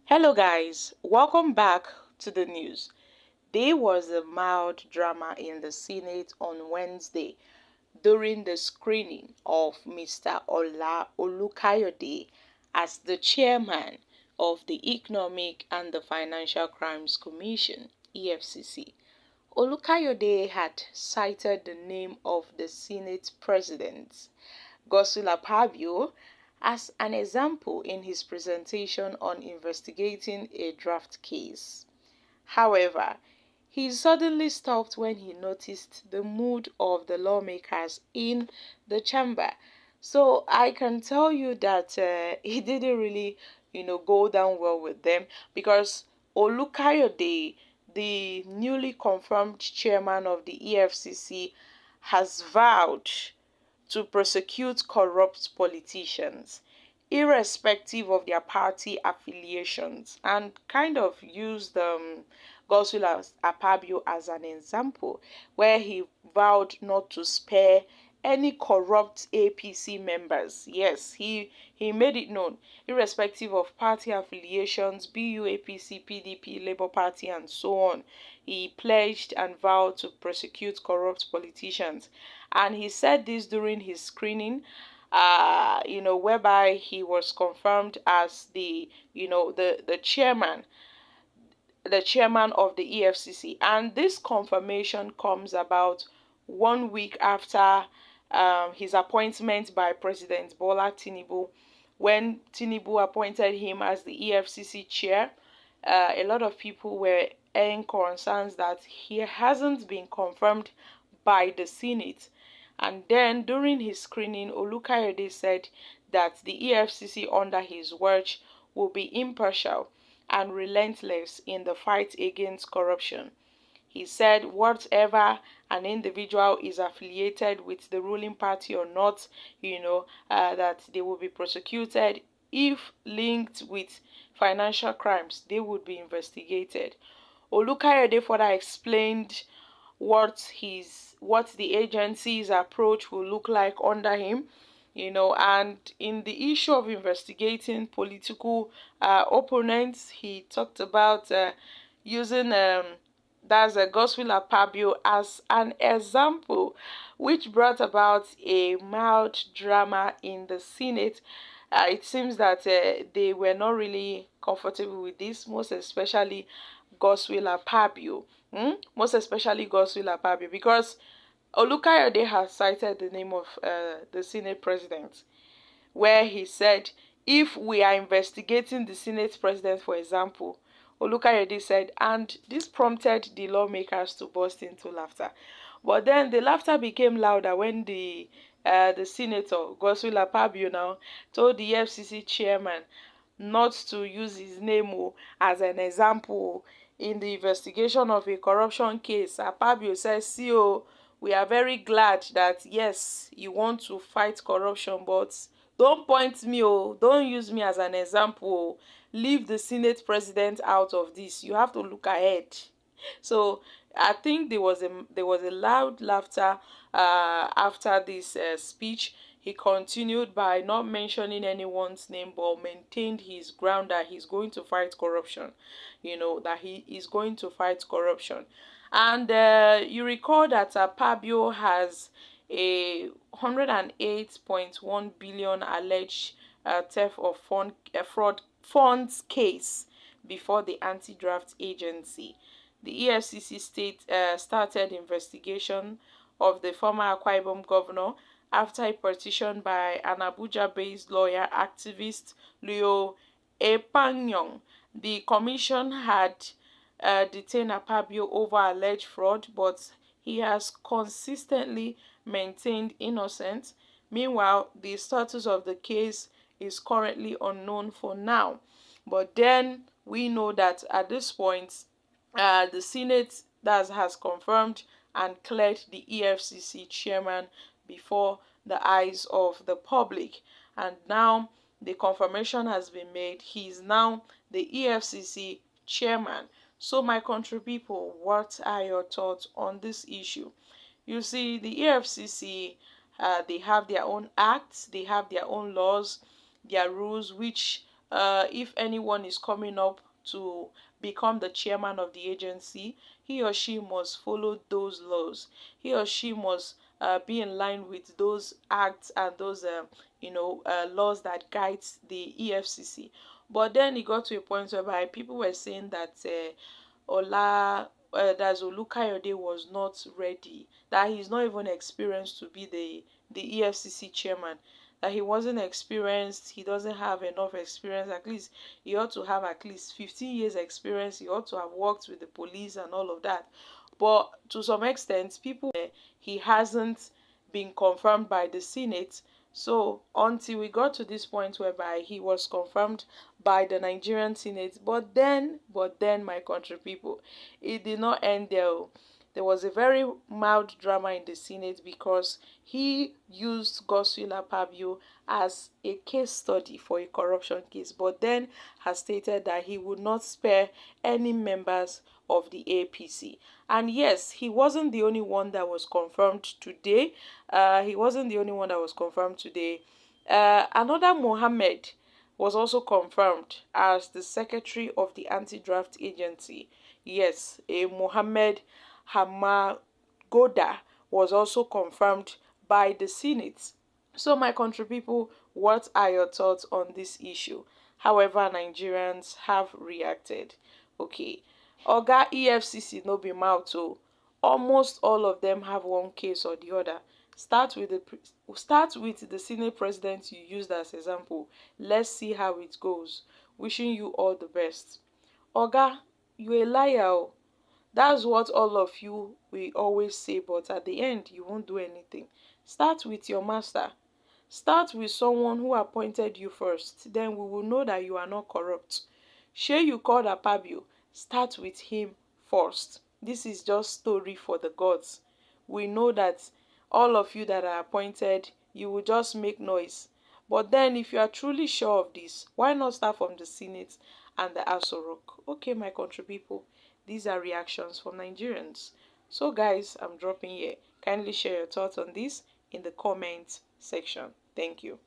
Hello, guys, welcome back to the news. There was a mild drama in the Senate on Wednesday during the screening of Mr. Ola Olukayode as the chairman of the Economic and the Financial Crimes Commission (EFCC). Olukayode had cited the name of the Senate President, Godswill Akpabio, as an example in his presentation on investigating a draft case. However, he suddenly stopped when he noticed the mood of the lawmakers in the chamber. So I can tell you that he didn't really, go down well with them because Olukayode, the newly confirmed chairman of the EFCC, has vowed to prosecute corrupt politicians, irrespective of their party affiliations, and kind of used Godswill Akpabio as an example, where he vowed not to spare any corrupt APC members. Yes, he made it known, irrespective of party affiliations, BU, APC, PDP, Labour Party, and so on. He pledged and vowed to prosecute corrupt politicians. And he said this during his screening, whereby he was confirmed as the chairman of the EFCC. And this confirmation comes about 1 week after his appointment by President Bola Tinubu, when Tinubu appointed him as the EFCC chair. A lot of people were airing concerns that he hasn't been confirmed by the Senate. And then during his screening, Olukayode said that the EFCC under his watch will be impartial and relentless in the fight against corruption. He said whatever an individual is affiliated with the ruling party or not, that they will be prosecuted. If linked with financial crimes, they would be investigated. Olukayode further explained what the agency's approach will look like under him, and in the issue of investigating political opponents, he talked about using that's a Godswill Akpabio as an example, which brought about a mild drama in the Senate. It seems that they were not really comfortable with this, most especially Godswill Akpabio. Most especially Godswill Akpabio, because Olukayode has cited the name of the Senate president, where he said, if we are investigating the Senate president, for example, Olukayode said, and this prompted the lawmakers to burst into laughter. But then the laughter became louder when the senator, Godswill Akpabio, now told the FCC chairman not to use his name as an example in the investigation of a corruption case. Akpabio says, see, we are very glad that, yes, you want to fight corruption, but don't point me, don't use me as an example. Leave the Senate president out of this. You have to look ahead. So I think there was a loud laughter after this speech. He continued by not mentioning anyone's name, but maintained his ground that he's going to fight corruption. That he is going to fight corruption. And you recall that Akpabio has a 108.1 billion alleged theft of fraud funds case before the anti-draft agency. The EFCC started investigation of the former Akwa Ibom governor after a petition by an Abuja-based lawyer activist, Leo Epanyong. The commission had detained Akpabio over alleged fraud, but he has consistently maintained innocence. Meanwhile, the status of the case is currently unknown for now. But then we know that at this point, the Senate that has confirmed and cleared the EFCC chairman before the eyes of the public. And now the confirmation has been made. He is now the EFCC chairman. So my country people, what are your thoughts on this issue? You see, the EFCC, they have their own acts, they have their own laws, their rules, which if anyone is coming up to become the chairman of the agency, he or she must follow those laws. He or she must be in line with those acts and those laws that guides the EFCC. But then it got to a point whereby people were saying that that Olukayode was not ready, that he's not even experienced to be the EFCC chairman, that he wasn't experienced, he doesn't have enough experience. At least he ought to have at least 15 years experience. He ought to have worked with the police and all of that. But to some extent, people he hasn't been confirmed by the Senate. So until we got to this point whereby he was confirmed by the Nigerian Senate, but then, my country people, it did not end there. Oh. There was a very mild drama in the Senate because he used Godswill Akpabio as a case study for a corruption case, but then has stated that he would not spare any members of the APC. And yes, he wasn't the only one that was confirmed today. He wasn't the only one that was confirmed today. Another Mohammed was also confirmed as the secretary of the anti-draft agency. Yes, a Mohammed Hamagoda was also confirmed by the Senate. So, my country people, what are your thoughts on this issue? However, Nigerians have reacted. Okay, Oga EFCC no be mouth o. Almost all of them have one case or the other. Start with the Senate president you used as example. Let's see how it goes. Wishing you all the best. Oga, you a liar o. That's what all of you will always say, but at the end, you won't do anything. Start with your master. Start with someone who appointed you first. Then we will know that you are not corrupt. Shey you called Akpabio. Start with him first. This is just story for the gods. We know that all of you that are appointed, you will just make noise. But then if you are truly sure of this, why not start from the Senate and the Aso Rock? Okay, my country people, these are reactions from Nigerians. So guys, I'm dropping here. Kindly share your thoughts on this in the comment section. Thank you.